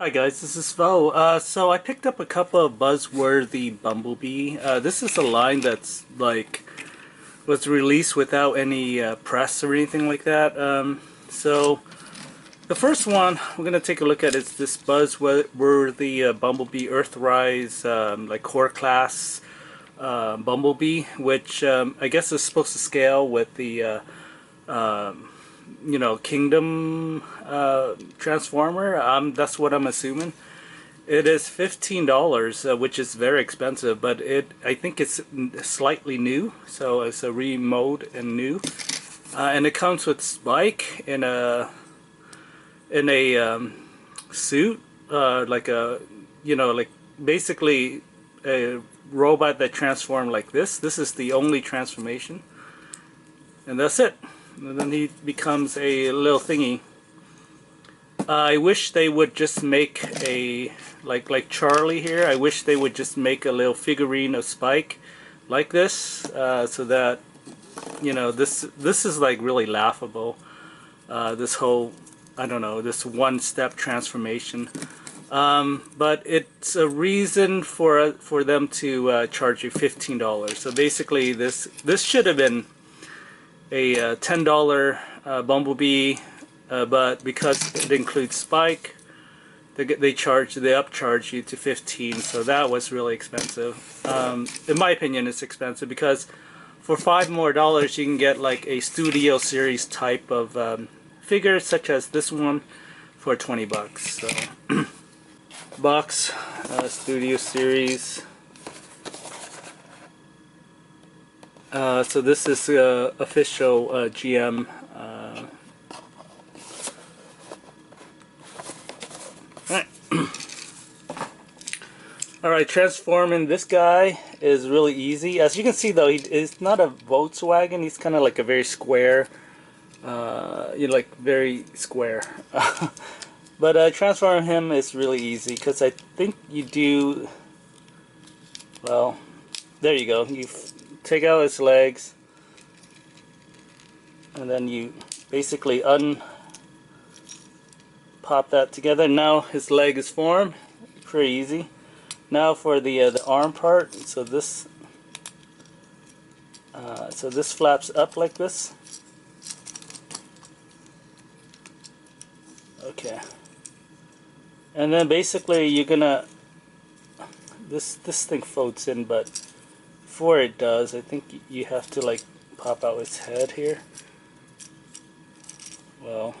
Hi guys, this is Vo. So I picked up a couple of Buzzworthy Bumblebee. This is a line that's was released without any press or anything like that. So the first one we're gonna take a look at is this Buzzworthy Bumblebee Earthrise like core class Bumblebee, which I guess is supposed to scale with the Kingdom Transformer. That's what I'm assuming. It is $15, which is very expensive, but I think it's slightly new, so it's a remode and new. And it comes with Spike in a suit, like basically a robot that transformed like this. This is the only transformation, and that's it. And then he becomes a little thingy. I wish they would just make a like Charlie here. I wish they would just make a little figurine of Spike like this, so that this is like really laughable. This whole this one-step transformation. But it's a reason for them to charge you $15. So basically, this should have been a $10 Bumblebee, but because it includes Spike, they upcharge you to $15. So that was really expensive. In my opinion, it's expensive because for $5 more you can get like a Studio Series type of figure, such as this one, for 20 bucks. So box, Studio Series. So this is official GM. Alright, transforming this guy is really easy. As you can see though, he's not a Volkswagen, he's kind of like a very square, very square. But transforming him is really easy because I think you do, well, there you go. You take out his legs, and then you basically pop that together. Now his leg is formed. Pretty easy. Now for the arm part. So this flaps up like this. Okay. And then basically you're gonna this thing floats in, but before it does, I think you have to like pop out its head here. Well,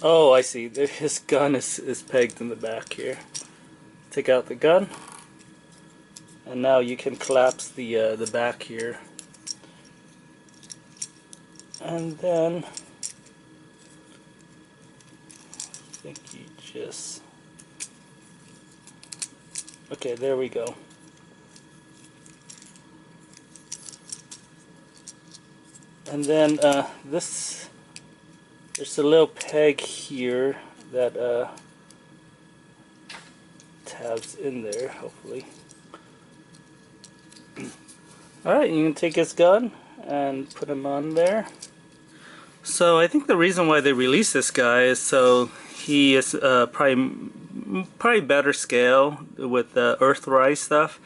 oh, I see. His gun is pegged in the back here. Take out the gun, and now you can collapse the back here, and then I think you just, okay, there we go. And then there's a little peg here that tabs in there, hopefully. Alright, you can take his gun and put him on there. So I think the reason why they released this guy is so he is probably better scale with the Earthrise stuff,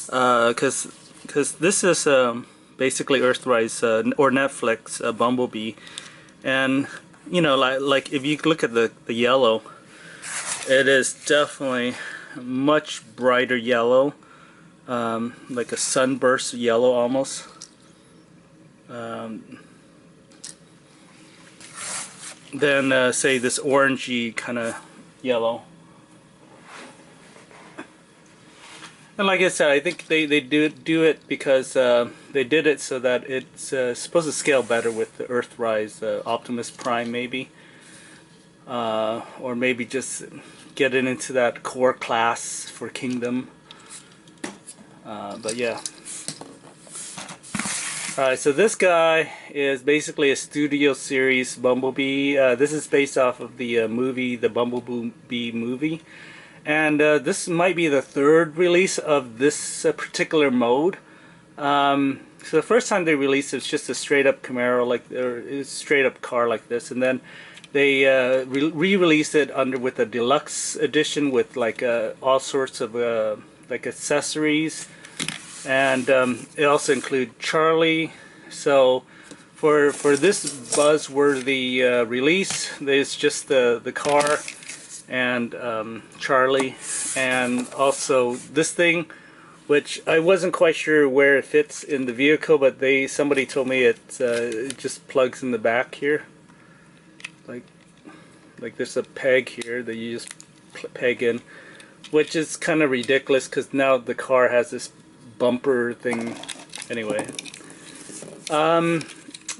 because this is basically Earthrise or Netflix Bumblebee, and like if you look at the yellow, it is definitely much brighter yellow, like a sunburst yellow almost. Than say this orangey kind of yellow. And like I said, I think they do it because they did it so that it's supposed to scale better with the Earthrise Optimus Prime, maybe, or maybe just get it into that core class for Kingdom. But yeah. Alright, so this guy is basically a Studio Series Bumblebee. This is based off of the movie, the Bumblebee movie. And this might be the third release of this particular mode. So the first time they released it was just a straight up Camaro, like, or straight up car like this. And then They re-released it with a deluxe edition with like all sorts of like accessories, and it also includes Charlie. So for this buzzworthy release, there's just the car and Charlie, and also this thing, which I wasn't quite sure where it fits in the vehicle, but somebody told me it just plugs in the back here, like there's a peg here that you just peg in, which is kind of ridiculous because now the car has this bumper thing. Anyway,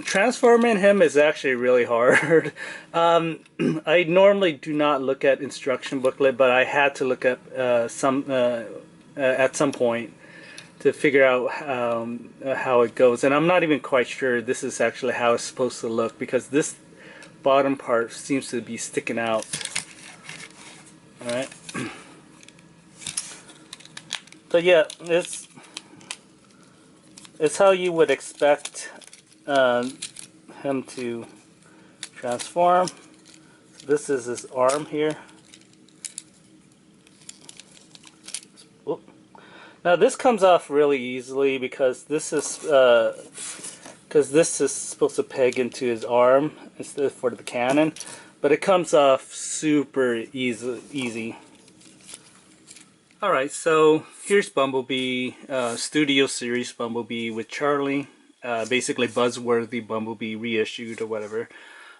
transforming him is actually really hard. I normally do not look at instruction booklet, but I had to look at at some point to figure out how it goes, and I'm not even quite sure this is actually how it's supposed to look, because this bottom part seems to be sticking out. Alright. So yeah, it's how you would expect him to transform. This is his arm here. Oop. Now this comes off really easily because this is supposed to peg into his arm instead for the cannon, but it comes off super easy. Alright, so here's Bumblebee, Studio Series Bumblebee with Charlie, basically Buzzworthy Bumblebee reissued or whatever.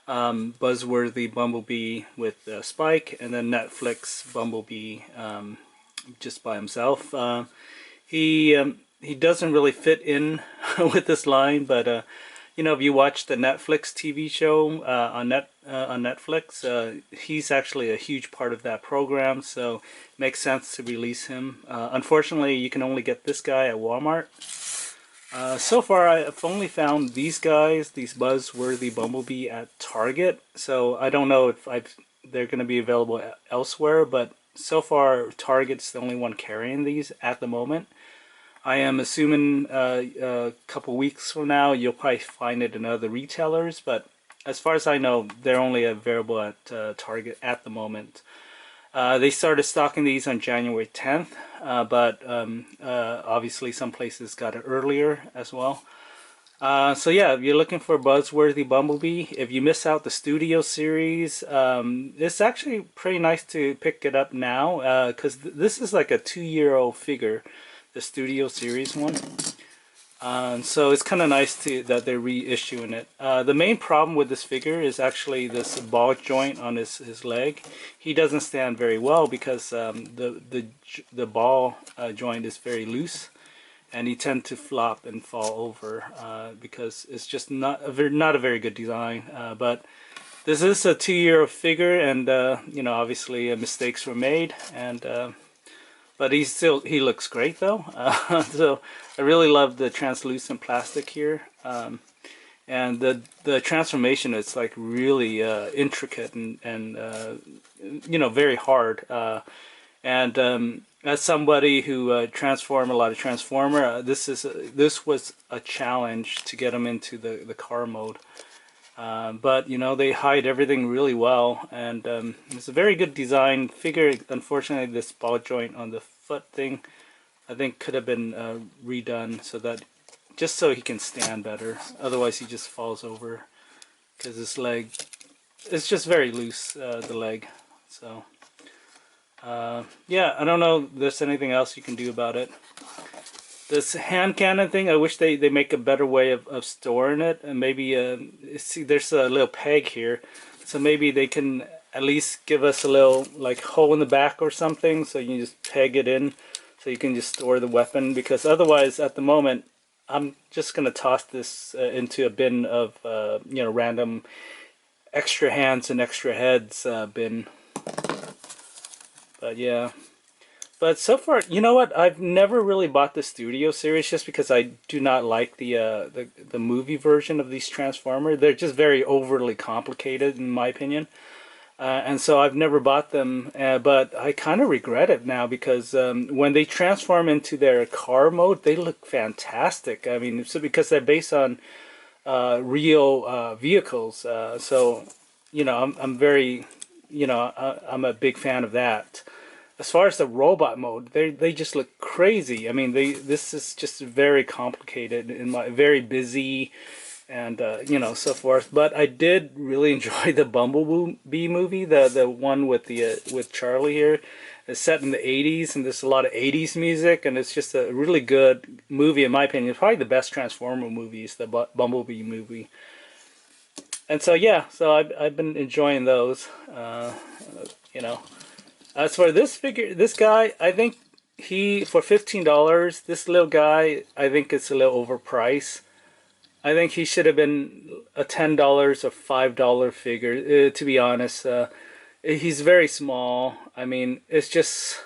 Buzzworthy Bumblebee with Spike, and then Netflix Bumblebee just by himself. He doesn't really fit in with this line, but you know, if you watch the Netflix TV show on Netflix, he's actually a huge part of that program, so it makes sense to release him. Unfortunately, you can only get this guy at Walmart. So far, I've only found these guys, these Buzzworthy Bumblebee, at Target, so I don't know if they're going to be available elsewhere, but so far, Target's the only one carrying these at the moment. I am assuming a couple weeks from now you'll probably find it in other retailers, but as far as I know, they're only available at Target at the moment. They started stocking these on January 10th, but obviously some places got it earlier as well. So yeah, if you're looking for Buzzworthy Bumblebee, if you miss out the Studio Series, it's actually pretty nice to pick it up now, because this is like a 2-year-old figure, the Studio Series one. So it's kind of nice that they're reissuing it. The main problem with this figure is actually this ball joint on his leg. He doesn't stand very well because the ball joint is very loose, and he tends to flop and fall over because it's just not a very good design. But this is a 2-year figure, and you know, obviously mistakes were made, and but he looks great though. So I really love the translucent plastic here, and the transformation is like really intricate and you know, very hard. And as somebody who transformed a lot of Transformer, this was a challenge to get them into the car mode. But you know, they hide everything really well, and it's a very good design figure. Unfortunately, this ball joint on the foot thing, I think, could have been redone so that just so he can stand better. Otherwise, he just falls over because his leg, it's just very loose, the leg. So yeah, I don't know if there's anything else you can do about it. This hand cannon thing, I wish they make a better way of storing it, and maybe see, there's a little peg here, so maybe they can at least give us a little like hole in the back or something, so you can just peg it in, so you can just store the weapon. Because otherwise, at the moment, I'm just gonna toss this into a bin of you know, random extra hands and extra heads bin. But yeah. But so far, you know what? I've never really bought the Studio Series just because I do not like the movie version of these Transformers. They're just very overly complicated, in my opinion. And so I've never bought them. But I kind of regret it now because when they transform into their car mode, they look fantastic. I mean, so because they're based on real vehicles. So I'm very, I'm a big fan of that. As far as the robot mode, they just look crazy. I mean, this is just very complicated and very busy, and so forth. But I did really enjoy the Bumblebee movie, the one with the with Charlie here. It's set in the 80s, and there's a lot of 80s music, and it's just a really good movie in my opinion. It's probably the best Transformer movies, the Bumblebee movie. And so yeah, so I've been enjoying those. You know, as for this guy, I think for $15, this little guy, I think it's a little overpriced. I think he should have been a $10 or $5 figure. To be honest, he's very small. I mean, it's just.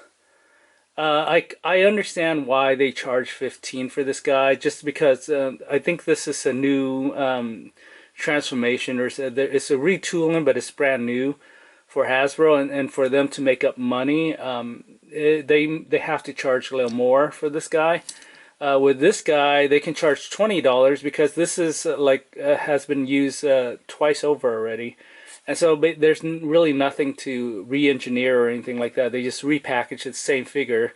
I understand why they charge 15 for this guy, just because I think this is a new transformation, or it's a retooling, but it's brand new for Hasbro, and for them to make up money, they have to charge a little more for this guy. With this guy, they can charge $20 because this is has been used twice over already, and so there's really nothing to re-engineer or anything like that. They just repackage the same figure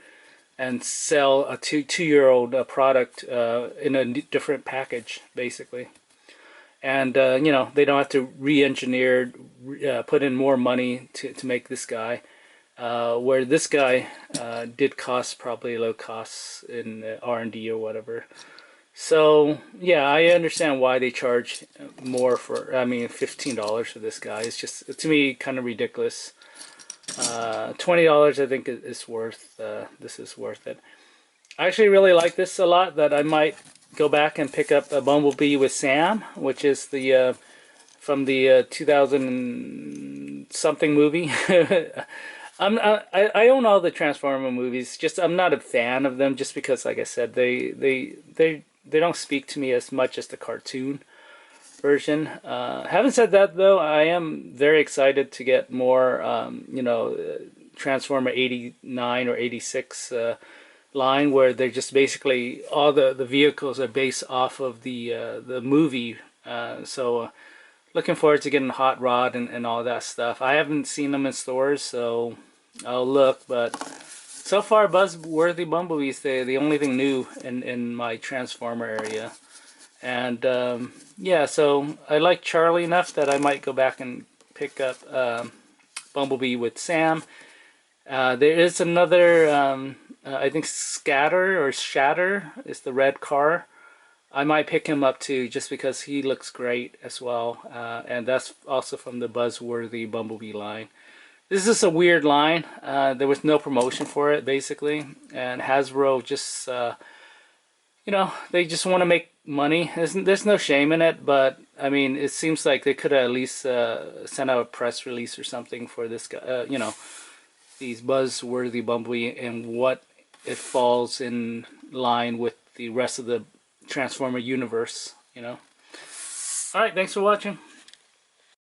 and sell a two-year-old product in a different package, basically. And they don't have to re-engineer, put in more money to make this guy. Where this guy did cost probably low costs in R&D or whatever. So yeah, I understand why they charge more for. I mean, $15 for this guy. It's just, to me, kind of ridiculous. $20 I think is worth. This is worth it. I actually really like this a lot. That I might go back and pick up a Bumblebee with Sam, which is the from the 2000 something movie. I own all the Transformer movies. Just I'm not a fan of them, just because, like I said, they don't speak to me as much as the cartoon version. Having said that, though, I am very excited to get more, Transformer 89 or 86 line, where they're just basically all the vehicles are based off of the movie. So looking forward to getting Hot Rod and all that stuff. I haven't seen them in stores, so I'll look. But so far, Buzzworthy Bumblebee is the only thing new in my Transformer area. And yeah, so I like Charlie enough that I might go back and pick up Bumblebee with Sam. There is another, I think Scatter or Shatter is the red car. I might pick him up too, just because he looks great as well. And that's also from the Buzzworthy Bumblebee line. This is a weird line. There was no promotion for it, basically. And Hasbro just, they just want to make money. There's no shame in it, but I mean, it seems like they could at least send out a press release or something for this guy, these Buzzworthy Bumblebee, and what it falls in line with the rest of the Transformer universe, Alright, thanks for watching.